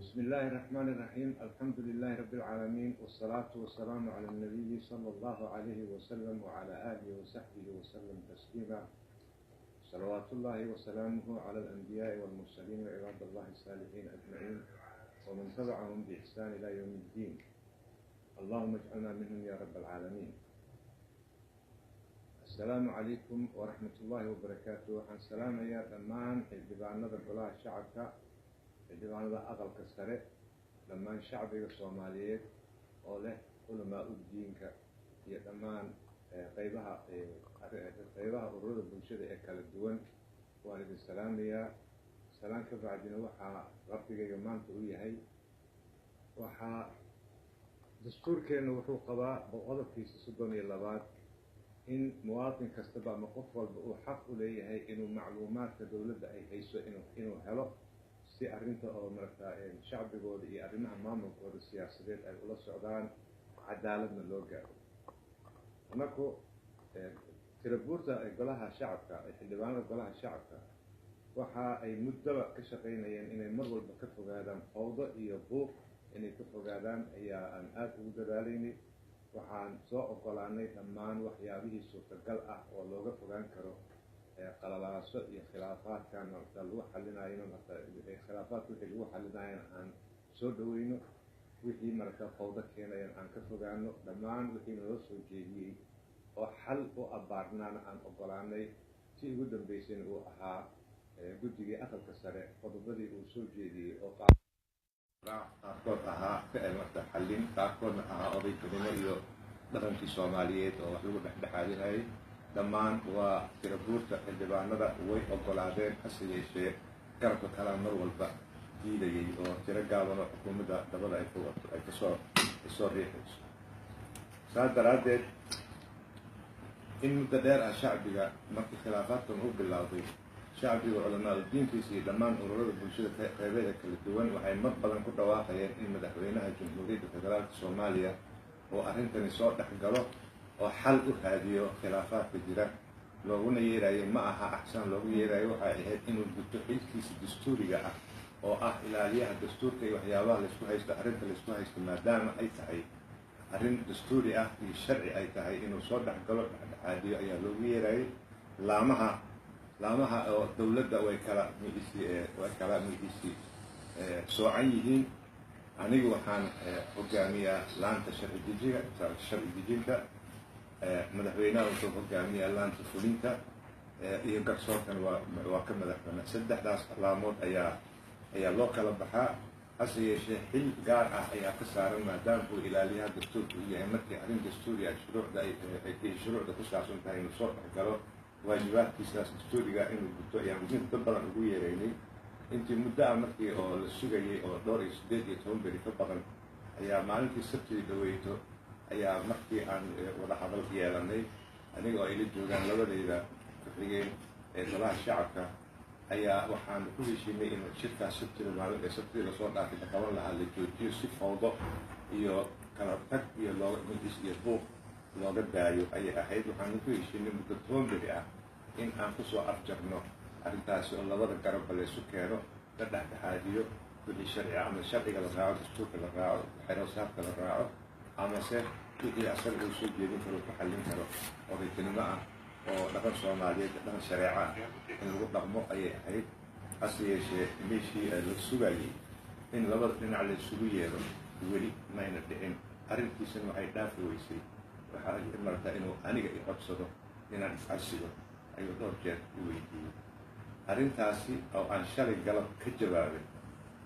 بسم الله الرحمن الرحيم. الحمد لله رب العالمين، والصلاة والسلام على النبي صلى الله عليه وسلم وعلى آله وصحبه وسلم تسليما. صلوات الله وسلامه على الأنبياء والمرسلين وعباد الله الصالحين أجمعين ومن تبعهم بإحسان إلى يوم الدين. اللهم اجعلنا منهم يا رب العالمين. السلام عليكم ورحمة الله وبركاته. عن سلام يا دمان الدبان نظر بلا شعبك الدبان ذا أقل كسره لما الشعب الصومالي وله كل ما أدينك يا دمان قيبها أرود بالشدة أكل الدون وعليك السلام يا سلام كبعدين وحى ربك يومان تقولي هاي وحى دستور كأنه وحوق قضاء بغضب في صدوني اللبات إن مواطن كاستبع مقفل بحق إليه هاي إنه معلومات كدولة أي هيسو إنه هلو si arrinta oo markaa shacbigooda iyo arrimaha maamulkooda siyaasadeed ay ula socdaan cadaaladna loo gaaro. Marka tirabuurta golaha shacabka xildhibaanada golaha shacabka waxa ay muddaba ka shaqeynayeen inay mar walba ka fogaadaan fawdo iyo buuq inay ka fogaadaan ayaa aan aad ugu dadaalaynay. waxaan soo ogolaanay dhammaan waxyaabihii suurtagal ah oo looga fogaan karo qalalaaso iyo khilaafaadkan marka lagu xalinayo khilaafaadka wixii lagu xalinayo aan soo dhaweyno, wixii marka fawdo keenayaan aan ka fogaano, dhammaan wixii noo soo jeediyey oo xal u abaarnaana aan ogolaanay. si ugu dambeysayna uu ahaa guddigii aqalka sare qodobadii uu soo jeediyey oo qaarkood ahaa marka xallin, qaarkoodna ahaa odaytanimo iyo dhaqankii Soomaaliyeed oo wax lagu dhexdhexaadinayay. dhammaan waa tirabuurta xildhibaanada way ogolaadeen, hase yeeshee garabka kala mar walba diidayay oo tiro gaaban oo xukuumadda dabada ay kasoo riixayso. saas daraaddeed in muddo dheer ah shacbiga markii khilaafaadkan u bilowday, shacbiga culamaa diintiisa iyo dhammaan ururada bulshada qeybeeda kala duwan waxay mar badan ku dhawaaqayeen in madaxweynaha jamhuuriyadda federaalka Soomaaliya oo arrintani soo dhexgalo oo xal u raadiyo khilaafaadka jira. looguna yeerayo ma aha axsan loogu yeerayo waxay ahayd inuu guto xilkiisa dastuuriga ah oo ah ilaaliyaha dastuurka iyo waxyaabaha laysku haysto, arrinta laysku haysto maadaama ay tahay arrin dastuuri ah iyo sharci ay tahay inuu soo dhexgalo dhexdhexaadiyo ayaa loogu yeerayay. laamaha oo dowladda way kala magiciisi soocan yihiin. anigu waxaan hogaamiyaa laanta sharci dejinta, madaxweynaha wuxuu hogaamiyaa laanta fulinta iyo garsoorkan waa ka madaxweyne. saddexdaas laamood ayaa loo kala baxaa. hase yeeshee xil gaar ah ayaa ka saaran maadaama uu ilaaliyaha dastuurka u yahay. markii arrin dastuuri ah shuruucda ku saabsan tahay inuu soo dhexgalo waajibaadkiisaas dastuuriga inuu guto ayaan muddo badan ugu yeeraynay. intii muddo ah markii oo la sugayay oo dhowr iyo 18 beri ka badan ayaa maalintii sabtidii dhaweyto ayaa markii aan wada hadal yeelanay aniga oo ila joogaan labadayda ku-xigeen ee golaha shacabka ayaa waxaan ku heshiinay in shirkaas sabtidii lasoo dhaafay la qaban lahaa la joojiyo si fawdo iyo kala tag iyo buuq looga daayo ayay ahayd. waxaan ku heshiinay muddo 10 beri ah in aan kusoo afjarno arrintaasi oo labada garabba laysu keeno, la dhexdhexaadiyo wixii sharci ah ama sharciga la raaco, dastuurka la raaco, xeeroosaadka la raaco, amase wixii asaga uu soo jeedin karo ku xallin karo odaytanimo ah oo dhaqan Soomaaliyeed, dhaqan shareeco ah in lagu dhaqmo ayay ahayd. hase yeeshee meeshii la sugayay in labada dhinac la isugu yeero weli mayna dhicin. arrintiisana waxay dhaafi weysay. waxaa markaa inuu aniga i codsado inaan iscasigo ayuu dhowr jeer i weydiiyey. arrintaasi oo aan shalay galab ka jawaabay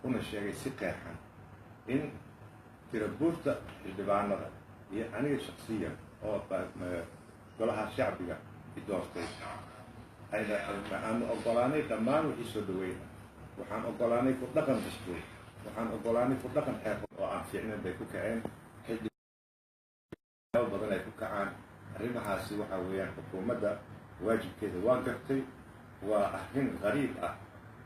una sheegay si qeexan in tirabuurta xildhibaanada iyo aniga shakhsiyan oo golaha shacbiga i doortay aan ogolaanay dhammaan wixii soo dhaweyna. waxaan ogolaanay ku dhaqan dastuur, waxaan ogolaanay ku dhaqan xeer oo aan fiicnayn bay ku kaceen, badan ay ku kacaan. arrimahaasi waxa weeyaan xukuumadda waajibkeeda waa gartay, وأحين غريب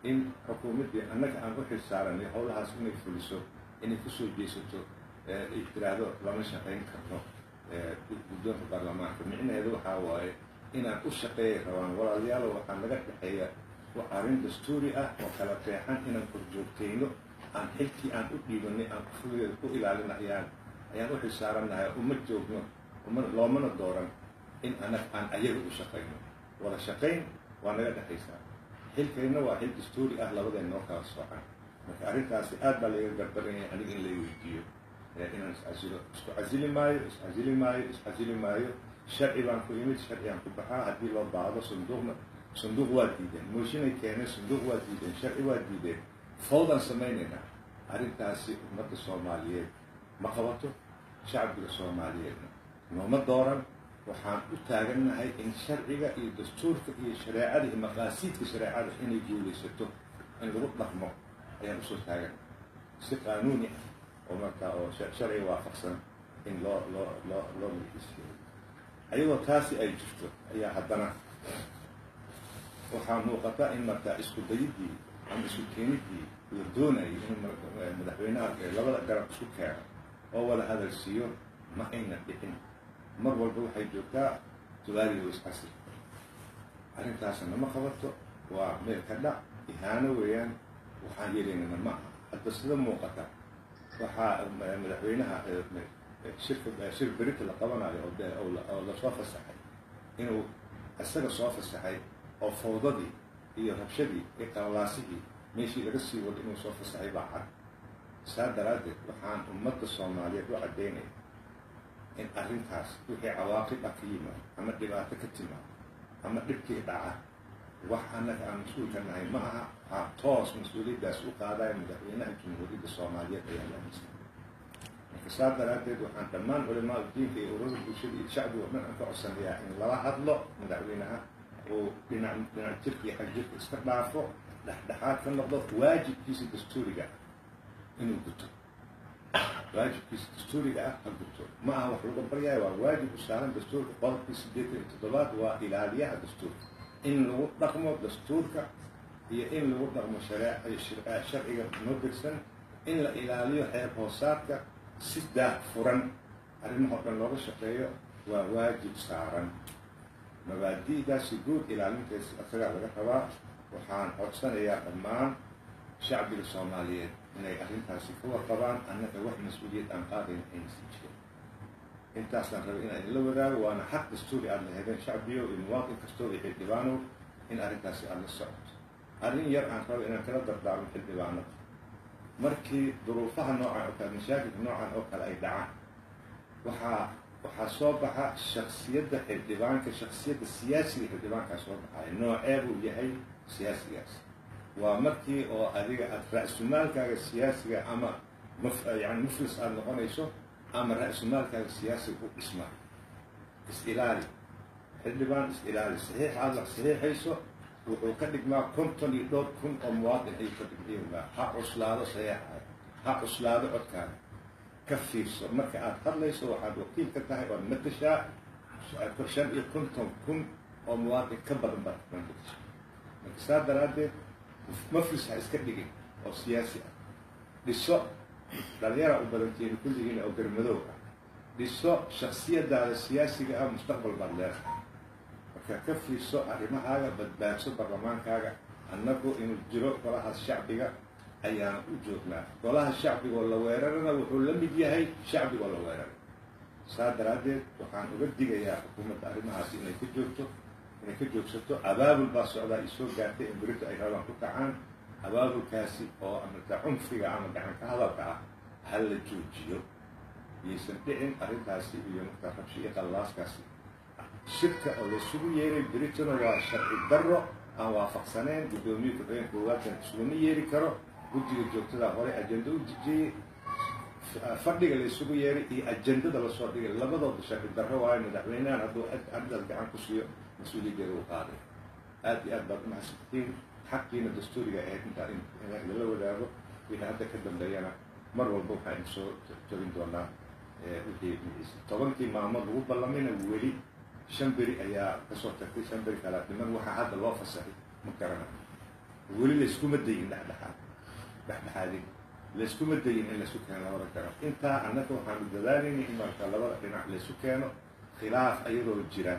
إن حكومتي أنك أن أحل سارني حولها سنة فلسو إن كسو جيسوتو إجتراضو لما شقين كرتو بدون البرلمان فمعنى هذا حواي إن أشقي روان ولا ليالو وحن لقد بحية وعارين دستوري وكلا فيحان إن الكرجوتينو أن حلتي أن أبيبني أن أفضل إلى النحيان أيان أحل سارنا أمجوبنا لو من الدوران إن أنا أن أيضا أشقينو ولا شقين وأنا قد حيسا حلكينا وحل دستوري أهلا وذا النوكا الصحان أرنتاسي أدبا لي قدرني أن اللي يديو إن أسعزلي مايو شرعي بان كويمت شرعي عن كبحا هدي لو بعض صندوق واديدين موشيني كينا صندوق واديدين شرعي واديدين فوضا سمينينا أرنتاسي أمد الصوماليين مقبطو شعب الصوماليين نوما دورا waxaan u taaganahay in sharciga iyo dastuurka iyo shariicada iyo maqaasiidka shariicada inay guulaysato in lagu dhaqmo ayaan usoo taagan si qaanuuni ah oo markaa oo sharciga waafaqsan in loo milkisiiyo ayadoo taasi ay jirto ayaa haddana waxaa muuqata in markaa isku dayidii ama isku keenidii la doonayay in madaxweynaha labada garab isku keeno oo wada hadal siiyo ma ayna dhicin mar walba waxay joogtaa tubaaliga iscasri arrintaasna ma qabato waa meel ka dhac ihaano weeyaan waxaan yeelaynana ma aha hadda sida muuqata waxaa madaxweynaha shir berita la qabanayo oo lasoo fasaxay inuu isaga soo fasaxay oo fawdadii iyo rabshadii iyo qalalaasihii meeshii laga sii wado inuu soo fasaxay baa cad saa daraaddeed waxaan ummadda soomaaliyeed u caddaynaya in arrintaas wixii cawaaqib ah ka yimaado ama dhibaato ka timaado ama dhibkii dhaca wax annaga aan mas-uulka nahay ma aha waxaa toos mas-uuliyaddaas u qaadaya madaxweynaha jamhuuriyadda soomaaliyeed ayaa laaminsan marka saa daraaddeed waxaan dhammaan culamaa diinka iyo ururada bulshada iyo shacbiga oo dhan aan ka codsanayaa in lala hadlo madaxweynaha uu dhinac jirka iyo xag jirka iska dhaafo dhexdhexaad ka noqdo waajibkiisa dastuuriga inuu guto waajibkiisa dastuuriga ha guto ma aha wax lagu baryayo waa waajib u saaran dastuurka qodobkii 87 waa ilaaliyaha dastuurka in lagu dhaqmo dastuurka iyo in lagu dhaqmo sharciga noo in la ilaaliyo xeer hoosaadka si daahfuran arrimaha dhan looga shaqeeyo waa waajib saaran mabaadi'daasi guud ilaalinteesa asagaa laga rabaa waxaan codsanayaa dhammaan shacbiga soomaaliyeed inay arrintaasi ka warqabaan annaga wax mas-uuliyad aan qaadayn aysan jirin intaasaan rabay inaan idinla wadaago waana xaq dastuuri aad lahaydeen shacbiyo iyo muwaadin kastoo iyo xildhibaanow in arrintaasi aad la socoto arrin yar aan rabo inaan kala dardaarmo xildhibaanada markii duruufaha noocan oo kale mashaakilka noocan oo kale ay dhacaan waxaa soo baxa shaksiyadda xildhibaanka shaksiyadda siyaasiga xildhibaankaa soo baxaya noocee buu yahay siyaasigaas waa markii oo adiga aad ra-sumaalkaaga siyaasiga ama yani muflis aada noqonayso ama ra-sumaalkaaga siyaasiga u dhismaa is-ilaali xildhibaan is-ilaali saxiix aad wax saxiixayso wuxuu ka dhigmaa 52,000 oo muwaadin ayuu ka dhigmaa ha cuslaado saxiixaaga ha cuslaado codkaaga ka fiirso marka aad hadlayso waxaad wakiil ka tahay ood matashaa 55,000 oo muwaadin ka badan baad matashaa marka saa daraaddeed maflis ha iska dhigin oo siyaasi ah dhiso dhalinyara u badantihiin kulligiina oo garmadoow ah dhiso shaksiyadaada siyaasiga ah mustaqbal baad leedahay marka ka fiirso arrimahaaga badbaadso barlamaankaaga annagu inuu jiro golahaas shacbiga ayaan u joognaa golaha shacbigoo la weerarana wuxuu la mid yahay shacbigoo la weeraray saa daraaddeed waxaan uga digayaa xukuumadda arrimahaasi inay ka joogsato abaabul baa socdaa i soo gaartay in berito ay rabaan ku kacaan abaabulkaasi oo amarta cunfiga ama gacanka hadalka ah ha la joojiyo yaysan dhicin arrintaasi iyo markaa rabshi iyo qallaaskaasi shirka oo laysugu yeeray beritona waa sharci darro aan waafaqsanayn guddoomiye ku-xigeen koowaadkan isuguma yeeri karo guddiga joogtada hore ajenda u dejiyey fadhiga laysugu yeeray iyo ajendada lasoo dhigay labadooda sharci darro waayo madaxweynahan hadduu arrintaas gacan ku siiyo mas-uuliyaddeeda uu qaaday aad iyo aad baad u mahadsantiin xaqiina dastuuriga ahayd intaa in lala wadaago wixii hadda ka dambeeyana mar walba waxaan soo togin doonaa wixii 10 maalmood lagu ballamayna weli 5 beri ayaa kasoo tagtay 5 beri kala dhiman waxaa hadda loo fasaxay مكرنا ولي لسكو مدين dhexdhexaadin layskuma dayin in laysu keeno labada garab intaa annaka waxaanu dadaalayna in marka labada dhinac laysu keeno khilaaf ayadoo jira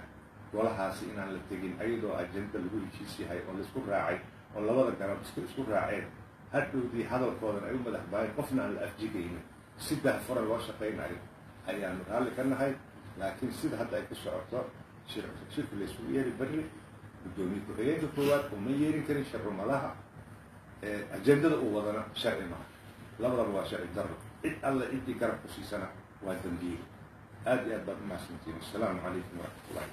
golahaasi inaan la tegin ayadoo ajenda lagu heshiis yahay oo laysku raacay oo labada garab isku raaceen hadhowdii hadalkoodan ay u madax baayeen qofna aan la afjigaynin si daahfura loo shaqaynayo ayaanu raalli ka nahay laakiin sida hadda ay ku socoto shirka laysugu yeeri berri guddoomiye ku-xigeenka koowaad uma yeerin karin sharrumadaha أجندة ووضنا شرعي معه لا بد من شرعي درب الله إنتي كرب خصيصنا وتنبيه هذه أدب مع سنتين السلام عليكم ورحمة الله